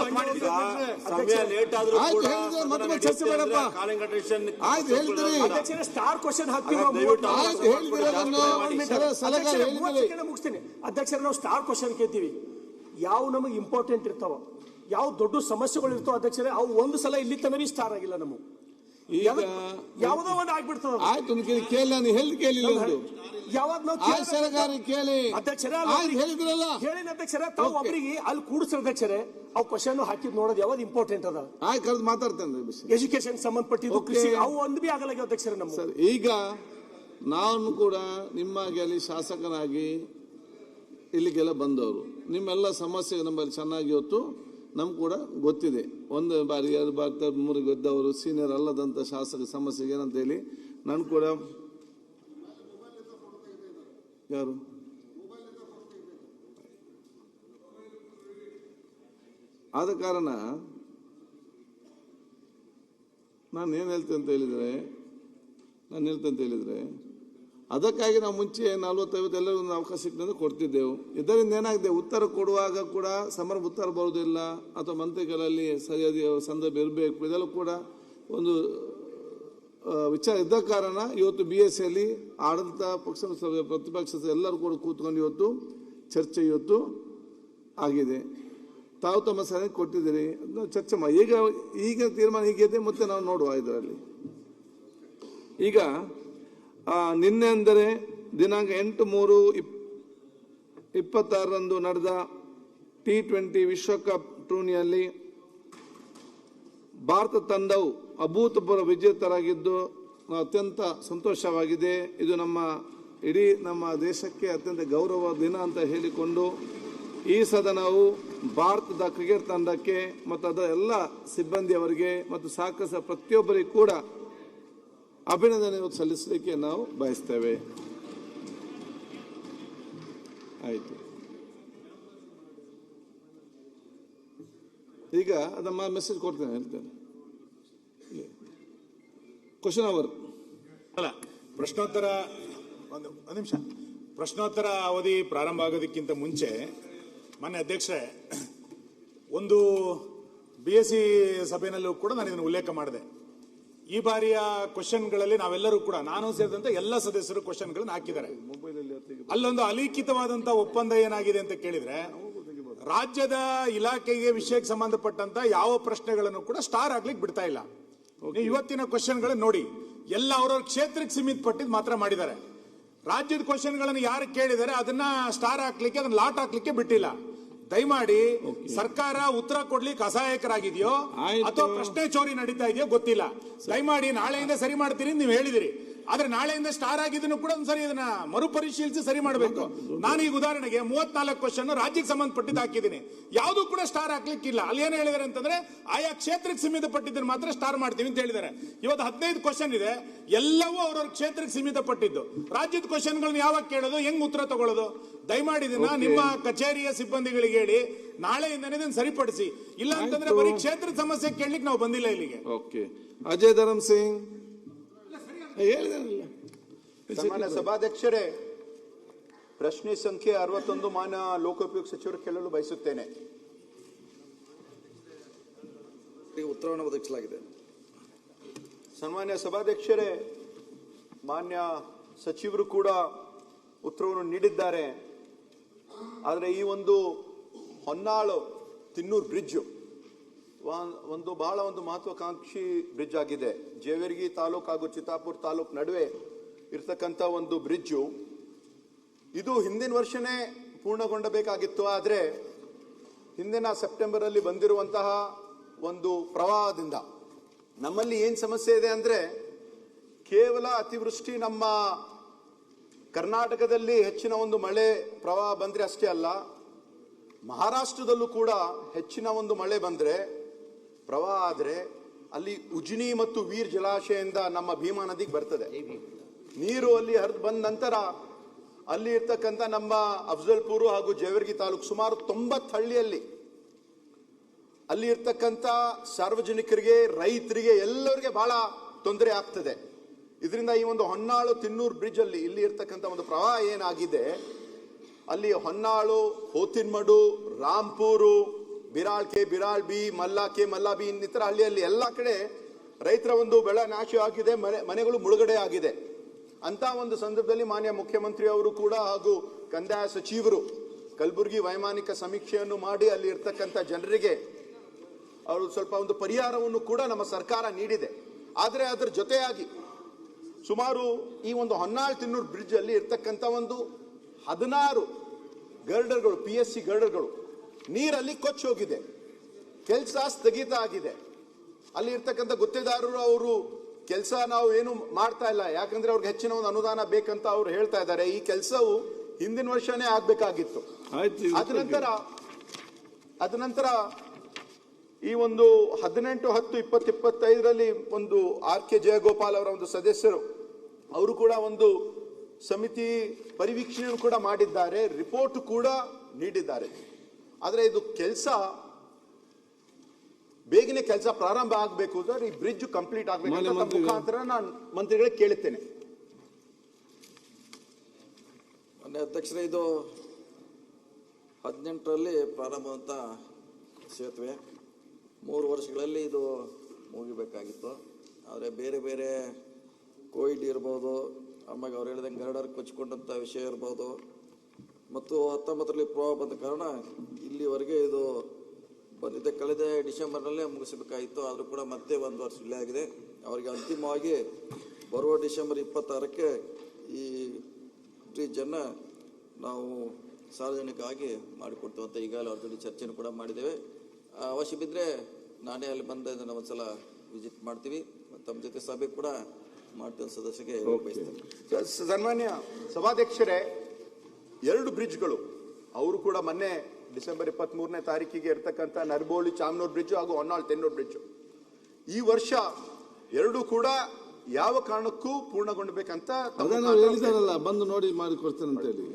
ಸಮಯ ಲೇಟ್ ಆದ್ರೂ ಚರ್ಚೆ ಬೇಡಪ್ಪ. ಸ್ಟಾರ್ ಕ್ವಶನ್ ಮುಗಿಸ್ತೀನಿ ಅಧ್ಯಕ್ಷರ. ನಾವು ಸ್ಟಾರ್ ಕ್ವಶನ್ ಕೇಳ್ತೀವಿ, ಯಾವ ನಮಗೆ ಇಂಪಾರ್ಟೆಂಟ್ ಇರ್ತಾವ, ಯಾವ ದೊಡ್ಡ ಸಮಸ್ಯೆಗಳು ಇರ್ತಾವ ಅಧ್ಯಕ್ಷರೇ, ಅವು ಒಂದು ಸಲ ಇಲ್ಲಿ ತನಕ ಸ್ಟಾರ್ ಆಗಿಲ್ಲ. ನಮಗೆ ಯಾವುದೋ ಒಂದು ಆಗ್ಬಿಡ್ತದ. ಆಯ್ತು ಕೇಳಿ, ನಾನು ಹೇಳಿ ಕೇಳಿಲ್ಲ. ಯಾವಾಗ ನಾವು ಕೇಳಿ ಅಧ್ಯಕ್ಷರೇ ಹೇಳಿದ್ರಲ್ಲ, ಹೇಳಿನ ಅಧ್ಯಕ್ಷರೇ, ತಾವು ಒಬ್ಬರಿಗೆ ಅಲ್ಲಿ ಕೂಡಿಸ್ರ ಅಧ್ಯಕ್ಷರೇ, ಅವು ಕ್ವಶನ್ ಹಾಕಿದ್ ನೋಡೋದು ಯಾವ್ದು ಇಂಪಾರ್ಟೆಂಟ್ ಅದ. ಆಯ್ತು ಕರೆದು ಮಾತಾಡ್ತೇನೆ. ಎಜುಕೇಶನ್ ಸಂಬಂಧಪಟ್ಟಿದ್ದು ಕೃಷಿ ಅವು ಒಂದು ಬಿ ಆಗಲ್ಲ ಅಧ್ಯಕ್ಷರೇ. ನಮ್ಮ ಸರ್, ಈಗ ನಾನು ಕೂಡ ನಿಮ್ಮಾಗಿ ಅಲ್ಲಿ ಶಾಸಕನಾಗಿ ಇಲ್ಲಿಗೆಲ್ಲ ಬಂದವರು, ನಿಮ್ಮೆಲ್ಲ ಸಮಸ್ಯೆ ನಮ್ಮಲ್ಲಿ ಚೆನ್ನಾಗಿ ಇವತ್ತು ನಮ್ಗೆ ಕೂಡ ಗೊತ್ತಿದೆ. ಒಂದು ಬಾರಿ 2 ಬಾರಿ 3 ಗೆದ್ದವರು ಸೀನಿಯರ್ ಅಲ್ಲದಂಥ ಶಾಸಕ ಸಮಸ್ಯೆಗೆ ಏನಂತ ಹೇಳಿ ನಾನು ಕೂಡ ಯಾರು ಆದ ಕಾರಣ ನಾನು ಏನು ಹೇಳ್ತೇನೆ ಅಂತ ಹೇಳಿದರೆ ಅದಕ್ಕಾಗಿ ನಾವು ಮುಂಚೆ 40-50 ಎಲ್ಲರಿಗೂ ಒಂದು ಅವಕಾಶ ಸಿಕ್ಕಿದ್ರೆ ಕೊಡ್ತಿದ್ದೆವು. ಇದರಿಂದ ಏನಾಗಿದೆ, ಉತ್ತರ ಕೊಡುವಾಗ ಕೂಡ ಉತ್ತರ ಬರುವುದಿಲ್ಲ, ಅಥವಾ ಮಂತ್ರಿಗಳಲ್ಲಿ ಸರಿಯಾದ ಸಂದರ್ಭ ಇರಬೇಕು, ಇದೆಲ್ಲ ಕೂಡ ಒಂದು ವಿಚಾರ ಇದ್ದ ಕಾರಣ ಇವತ್ತು BSCಯಲ್ಲಿ ಆಡಳಿತ ಪಕ್ಷ ಪ್ರತಿಪಕ್ಷ ಎಲ್ಲರೂ ಕೂಡ ಕೂತ್ಕೊಂಡು ಇವತ್ತು ಚರ್ಚೆ ಇವತ್ತು ಆಗಿದೆ. ತಾವು ತಮ್ಮ ಸಲಹೆ ಕೊಟ್ಟಿದ್ದೀರಿ, ಚರ್ಚೆ ಮಾಡಿ. ಈಗ ತೀರ್ಮಾನ ಹೀಗಿದೆ, ಮತ್ತೆ ನಾವು ನೋಡುವ ಇದರಲ್ಲಿ. ಈಗ ನಿನ್ನೆ ಅಂದರೆ ದಿನಾಂಕ 8/3/26 ನಡೆದ T20 ವಿಶ್ವಕಪ್ ಟೂರ್ನಿಯಲ್ಲಿ ಭಾರತ ತಂಡವು ಅಭೂತಪೂರ್ವ ವಿಜೇತರಾಗಿದ್ದು ಅತ್ಯಂತ ಸಂತೋಷವಾಗಿದೆ. ಇದು ನಮ್ಮ ದೇಶಕ್ಕೆ ಅತ್ಯಂತ ಗೌರವ ದಿನ ಅಂತ ಹೇಳಿಕೊಂಡು ಈ ಸದನವು ಭಾರತದ ಕ್ರಿಕೆಟ್ ತಂಡಕ್ಕೆ ಮತ್ತು ಅದರ ಎಲ್ಲ ಸಿಬ್ಬಂದಿಯವರಿಗೆ ಮತ್ತು ಸಹಕರಿಸಿದ ಪ್ರತಿಯೊಬ್ಬರಿಗೂ ಕೂಡ ಅಭಿನಂದನೆ ಸಲ್ಲಿಸಲಿಕ್ಕೆ ನಾವು ಬಯಸ್ತೇವೆ. ಆಯಿತು, ಈಗ ಅದಮ್ಮ ಮೆಸೇಜ್ ಕೊಡ್ತೇನೆ, ಹೇಳ್ತೇನೆ. ಕ್ವಶನ್ ಅವರ್ ಅಲ್ಲ, ಪ್ರಶ್ನೋತ್ತರ ಒಂದು ನಿಮಿಷ. ಪ್ರಶ್ನೋತ್ತರ ಅವಧಿ ಪ್ರಾರಂಭ ಆಗೋದಕ್ಕಿಂತ ಮುಂಚೆ ಮಾನ್ಯ ಅಧ್ಯಕ್ಷರೇ, ಒಂದು BSc ಸಭೆಯಲ್ಲೂ ಕೂಡ ನಾನು ಇದನ್ನು ಉಲ್ಲೇಖ ಮಾಡಿದೆ. ಈ ಬಾರಿಯ ಕ್ವಶನ್ಗಳಲ್ಲಿ ನಾವೆಲ್ಲರೂ ಕೂಡ, ನಾನು ಸೇರಿದಂತೆ ಎಲ್ಲ ಸದಸ್ಯರು ಕ್ವಶನ್ಗಳನ್ನು ಹಾಕಿದ್ದಾರೆ. ಅಲ್ಲೊಂದು ಅಲಿಖಿತವಾದಂತಹ ಒಪ್ಪಂದ ಏನಾಗಿದೆ ಅಂತ ಕೇಳಿದ್ರೆ, ರಾಜ್ಯದ ಇಲಾಖೆಗೆ ವಿಷಯಕ್ಕೆ ಸಂಬಂಧಪಟ್ಟಂತ ಯಾವ ಪ್ರಶ್ನೆಗಳನ್ನು ಕೂಡ ಸ್ಟಾರ್ ಆಗ್ಲಿಕ್ಕೆ ಬಿಡ್ತಾ ಇಲ್ಲ. ಇವತ್ತಿನ ಕ್ವಶನ್ಗಳನ್ನು ನೋಡಿ, ಎಲ್ಲ ಅವರವ್ರ ಕ್ಷೇತ್ರಕ್ಕೆ ಸೀಮಿತ ಪಟ್ಟಿದ್ದು ಮಾತ್ರ ಮಾಡಿದ್ದಾರೆ. ರಾಜ್ಯದ ಕ್ವಶನ್ಗಳನ್ನು ಯಾರು ಕೇಳಿದರೆ ಅದನ್ನ ಸ್ಟಾರ್ ಹಾಕ್ಲಿಕ್ಕೆ, ಅದನ್ನ ಲಾಟ್ ಹಾಕ್ಲಿಕ್ಕೆ ಬಿಟ್ಟಿಲ್ಲ. ದಯಮಾಡಿ ಸರ್ಕಾರ ಉತ್ತರ ಕೊಡ್ಲಿಕ್ಕೆ ಅಸಹಾಯಕರಾಗಿದೆಯೋ ಅಥವಾ ಪ್ರಶ್ನೆ ಚೋರಿ ನಡೀತಾ ಇದೆಯೋ ಗೊತ್ತಿಲ್ಲ. ದಯಮಾಡಿ ನಾಳೆಯಿಂದ ಸರಿ ಮಾಡ್ತೀರಿ ನೀವು ಹೇಳಿದಿರಿ, ಆದ್ರೆ ನಾಳೆಯಿಂದ ಸ್ಟಾರ್ ಆಗಿದ್ದನ್ನು ಕೂಡ ಒಂದ್ಸರಿ ಇದನ್ನ ಮರುಪರಿಶೀಲಿಸಿ ಸರಿ ಮಾಡಬೇಕು. ನಾನು ಈಗ ಉದಾಹರಣೆಗೆ 34 ಕ್ವಶನ್ ರಾಜ್ಯಕ್ಕೆ ಸಂಬಂಧಪಟ್ಟಿದ್ದು ಹಾಕಿದ್ದೀನಿ, ಯಾವುದು ಕೂಡ ಸ್ಟಾರ್ ಹಾಕ್ಲಿಕ್ಕಿಲ್ಲ. ಅಲ್ಲಿ ಏನು ಹೇಳಿದಾರೆ ಅಂತಂದ್ರೆ, ಆಯಾ ಕ್ಷೇತ್ರಕ್ಕೆ ಸೀಮಿತ ಪಟ್ಟಿದ್ದನ್ನು ಮಾತ್ರ ಸ್ಟಾರ್ ಮಾಡ್ತೀವಿ ಅಂತ ಹೇಳಿದ್ದಾರೆ. ಇವತ್ತು 15 ಕ್ವಶನ್ ಇದೆ, ಎಲ್ಲವೂ ಅವ್ರವ್ರ ಕ್ಷೇತ್ರಕ್ಕೆ ಸೀಮಿತ ಪಟ್ಟಿದ್ದು. ರಾಜ್ಯದ ಕ್ವಶನ್ಗಳನ್ನ ಯಾವಾಗ ಕೇಳೋದು, ಹೆಂಗ್ ಉತ್ತರ ತಗೊಳ್ಳೋದು? ದಯಮಾಡಿ ಇದನ್ನ ನಿಮ್ಮ ಕಚೇರಿಯ ಸಿಬ್ಬಂದಿಗಳಿಗೆ ಹೇಳಿ ನಾಳೆಯಿಂದನೇ ಇದನ್ನು ಸರಿಪಡಿಸಿ. ಇಲ್ಲ ಅಂತಂದ್ರೆ ಬರೀ ಕ್ಷೇತ್ರದ ಸಮಸ್ಯೆ ಕೇಳಲಿಕ್ಕೆ ನಾವು ಬಂದಿಲ್ಲ ಇಲ್ಲಿಗೆ. ಓಕೆ, ಅಜಯ್ ಧರಮ್ ಸಿಂಗ್. ಸನ್ಮಾನ್ಯ ಸಭಾಧ್ಯಕ್ಷರೇ, ಪ್ರಶ್ನೆ ಸಂಖ್ಯೆ 61 ಮಾನ್ಯ ಲೋಕೋಪಯೋಗಿ ಸಚಿವರು ಕೇಳಲು ಬಯಸುತ್ತೇನೆ. ಉತ್ತರವನ್ನು ಒದಗಿಸಲಾಗಿದೆ. ಸನ್ಮಾನ್ಯ ಸಭಾಧ್ಯಕ್ಷರೇ, ಮಾನ್ಯ ಸಚಿವರು ಕೂಡ ಉತ್ತರವನ್ನು ನೀಡಿದ್ದಾರೆ. ಆದರೆ ಈ ಒಂದು ಹೊನ್ನಾಳು ತಿನ್ನೂರು ಬ್ರಿಡ್ಜ್ ಬಹಳ ಒಂದು ಮಹತ್ವಾಕಾಂಕ್ಷಿ ಬ್ರಿಡ್ಜ್ ಆಗಿದೆ. ಜೇವರ್ಗಿ ತಾಲೂಕು ಹಾಗೂ ಚಿತ್ತಾಪುರ ತಾಲೂಕು ನಡುವೆ ಇರ್ತಕ್ಕಂಥ ಒಂದು ಬ್ರಿಡ್ಜು. ಇದು ಹಿಂದಿನ ವರ್ಷನೇ ಪೂರ್ಣಗೊಂಡಬೇಕಾಗಿತ್ತು. ಆದರೆ ಹಿಂದಿನ ಸೆಪ್ಟೆಂಬರ್ ಅಲ್ಲಿ ಬಂದಿರುವಂತಹ ಒಂದು ಪ್ರವಾಹದಿಂದ ನಮ್ಮಲ್ಲಿ ಏನು ಸಮಸ್ಯೆ ಇದೆ ಅಂದ್ರೆ, ಕೇವಲ ಅತಿವೃಷ್ಟಿ ನಮ್ಮ ಕರ್ನಾಟಕದಲ್ಲಿ ಹೆಚ್ಚಿನ ಒಂದು ಮಳೆ ಪ್ರವಾಹ ಬಂದ್ರೆ ಅಷ್ಟೇ ಅಲ್ಲ, ಮಹಾರಾಷ್ಟ್ರದಲ್ಲೂ ಕೂಡ ಹೆಚ್ಚಿನ ಒಂದು ಮಳೆ ಬಂದ್ರೆ ಪ್ರವಾಹ ಆದ್ರೆ ಅಲ್ಲಿ ಉಜ್ನಿ ಮತ್ತು ವೀರ್ ಜಲಾಶಯದಿಂದ ನಮ್ಮ ಭೀಮಾ ನದಿಗೆ ಬರ್ತದೆ ನೀರು. ಅಲ್ಲಿ ಹರಿದು ಬಂದ ನಂತರ ಅಲ್ಲಿ ಇರ್ತಕ್ಕಂಥ ನಮ್ಮ ಅಫ್ಜಲ್ಪುರ ಹಾಗೂ ಜೇವರ್ಗಿ ತಾಲೂಕು ಸುಮಾರು 90 ಹಳ್ಳಿಯಲ್ಲಿ ಅಲ್ಲಿ ಇರ್ತಕ್ಕಂಥ ಸಾರ್ವಜನಿಕರಿಗೆ, ರೈತರಿಗೆ, ಎಲ್ಲರಿಗೆ ಬಹಳ ತೊಂದರೆ ಆಗ್ತದೆ. ಇದರಿಂದ ಈ ಒಂದು ಹೊನ್ನಾಳು ತಿನ್ನೂರು ಬ್ರಿಡ್ಜ್ ಅಲ್ಲಿ ಇಲ್ಲಿ ಇರ್ತಕ್ಕಂಥ ಒಂದು ಪ್ರವಾಹ ಏನಾಗಿದೆ, ಅಲ್ಲಿ ಹೊನ್ನಾಳು, ಹೋತಿನ್ಮಡು, ರಾಂಪೂರು, Biral K, Biral B, Malla K, Malla B, ಇನ್ನಿತರ ಹಳ್ಳಿಯಲ್ಲಿ ಎಲ್ಲ ಕಡೆ ರೈತರ ಒಂದು ಬೆಳೆ ನಾಶ ಆಗಿದೆ, ಮನೆಗಳು ಮುಳುಗಡೆ ಆಗಿದೆ. ಅಂತ ಒಂದು ಸಂದರ್ಭದಲ್ಲಿ ಮಾನ್ಯ ಮುಖ್ಯಮಂತ್ರಿ ಅವರು ಕೂಡ ಹಾಗೂ ಕಂದಾಯ ಸಚಿವರು ಕಲಬುರಗಿ ವೈಮಾನಿಕ ಸಮೀಕ್ಷೆಯನ್ನು ಮಾಡಿ ಅಲ್ಲಿ ಇರ್ತಕ್ಕಂಥ ಜನರಿಗೆ ಅವರು ಸ್ವಲ್ಪ ಒಂದು ಪರಿಹಾರವನ್ನು ಕೂಡ ನಮ್ಮ ಸರ್ಕಾರ ನೀಡಿದೆ. ಆದರೆ ಅದರ ಜೊತೆಯಾಗಿ ಸುಮಾರು ಈ ಒಂದು ಹೊನ್ನಾಳ್-ತಿನ್ನೂರು ಬ್ರಿಡ್ಜ್ ಅಲ್ಲಿ ಇರ್ತಕ್ಕಂಥ ಒಂದು 16 ಗರ್ಡರ್ಗಳು, PSC ಗರ್ಡರ್ಗಳು ನೀರಲ್ಲಿ ಕೊಚ್ಚಿ ಹೋಗಿದೆ. ಕೆಲಸ ಸ್ಥಗಿತ ಆಗಿದೆ. ಅಲ್ಲಿ ಇರ್ತಕ್ಕಂಥ ಗುತ್ತೇದಾರರು ಅವರು ಕೆಲಸ ನಾವು ಏನು ಮಾಡ್ತಾ ಇಲ್ಲ, ಯಾಕಂದ್ರೆ ಅವ್ರಿಗೆ ಹೆಚ್ಚಿನ ಒಂದು ಅನುದಾನ ಬೇಕಂತ ಅವ್ರು ಹೇಳ್ತಾ ಇದ್ದಾರೆ. ಈ ಕೆಲಸವು ಹಿಂದಿನ ವರ್ಷನೇ ಆಗ್ಬೇಕಾಗಿತ್ತು. ಅದ ನಂತರ ಈ ಒಂದು 18/10/2025 ಒಂದು RK ಜಯಗೋಪಾಲ್ ಅವರ ಒಂದು ಸದಸ್ಯರು ಅವರು ಕೂಡ ಒಂದು ಸಮಿತಿ ಪರಿವೀಕ್ಷಣೆಯನ್ನು ಕೂಡ ಮಾಡಿದ್ದಾರೆ, ರಿಪೋರ್ಟ್ ಕೂಡ ನೀಡಿದ್ದಾರೆ. ಆದರೆ ಇದು ಕೆಲಸ ಬೇಗನೆ ಕೆಲಸ ಪ್ರಾರಂಭ ಆಗಬೇಕು ಸರ್, ಈ ಬ್ರಿಡ್ಜ್ ಕಂಪ್ಲೀಟ್ ಆಗಬೇಕು ಅಂತ ಮುಖಾಂತರ ನಾನು ಮಂತ್ರಿಗಳಿಗೆ ಕೇಳುತ್ತೇನೆ. ಅಧ್ಯಕ್ಷರೇ, ಇದು 18ರಲ್ಲಿ ಪ್ರಾರಂಭವಂತ ಸೇತುವೆ 3 ವರ್ಷಗಳಲ್ಲಿ ಇದು ಮುಗಿಬೇಕಾಗಿತ್ತು. ಆದರೆ ಬೇರೆ ಬೇರೆ ಕೋವಿಡ್ ಇರ್ಬೋದು, ಆಮೇಲೆ ಅವ್ರು ಹೇಳಿದಂಗೆ ಗರ್ಡರ್ ಕೊಚ್ಚಿಕೊಂಡಂಥ ವಿಷಯ ಇರ್ಬೋದು, ಮತ್ತು 19ರಲ್ಲಿ ಪ್ರವಾಹ ಬಂದ ಕಾರಣ ಇಲ್ಲಿವರೆಗೆ ಇದು ಬಂದಿದೆ. ಕಳೆದ ಡಿಸೆಂಬರ್ನಲ್ಲೇ ಮುಗಿಸಬೇಕಾಗಿತ್ತು, ಆದರೂ ಕೂಡ ಮತ್ತೆ 1 ವರ್ಷ ಡಿಲೇ ಆಗಿದೆ. ಅವರಿಗೆ ಅಂತಿಮವಾಗಿ ಬರುವ ಡಿಸೆಂಬರ್ 26ಕ್ಕೆ ಈ ಬ್ರಿಡ್ಜನ್ನು ನಾವು ಸಾರ್ವಜನಿಕವಾಗಿ ಮಾಡಿಕೊಡ್ತೇವೆ ಅಂತ ಈಗಾಗಲೇ ಅವ್ರ ಜೊತೆ ಚರ್ಚೆನೂ ಕೂಡ ಮಾಡಿದ್ದೇವೆ. ಅವಶ್ಯ ಬಿದ್ದರೆ ನಾನೇ ಅಲ್ಲಿ ಬಂದ ಇದನ್ನು ಒಂದ್ಸಲ ವಿಸಿಟ್ ಮಾಡ್ತೀವಿ, ತಮ್ಮ ಜೊತೆ ಸಭೆ ಕೂಡ ಮಾಡ್ತೇವೆ ಸದಸ್ಯರಿಗೆ ಬಯಸ್ತೇನೆ. ಸನ್ಮಾನ್ಯ ಸಭಾಧ್ಯಕ್ಷರೇ, 2 ಬ್ರಿಡ್ಜ್ಗಳು ಅವರು ಕೂಡ ಮೊನ್ನೆ ಡಿಸೆಂಬರ್ 23ನೇ ತಾರೀಕಿಗೆ ಇರ್ತಕ್ಕಂಥ ನರಬೋಳಿ ಚಾಮನೂರು ಬ್ರಿಡ್ಜ್ ಹಾಗೂ ಹೊನ್ನಾಳ್-ತಿನ್ನೂರು ಬ್ರಿಡ್ಜ್ ಈ ವರ್ಷ 2 ಕೂಡ ಯಾವ ಕಾರಣಕ್ಕೂ ಪೂರ್ಣಗೊಂಡಬೇಕಂತ ಹೇಳಿದಾರಲ್ಲ, ಬಂದು ನೋಡಿ ಮಾಡಿ ಕೊಡ್ತೇನೆ ಅಂತ ಹೇಳಿ.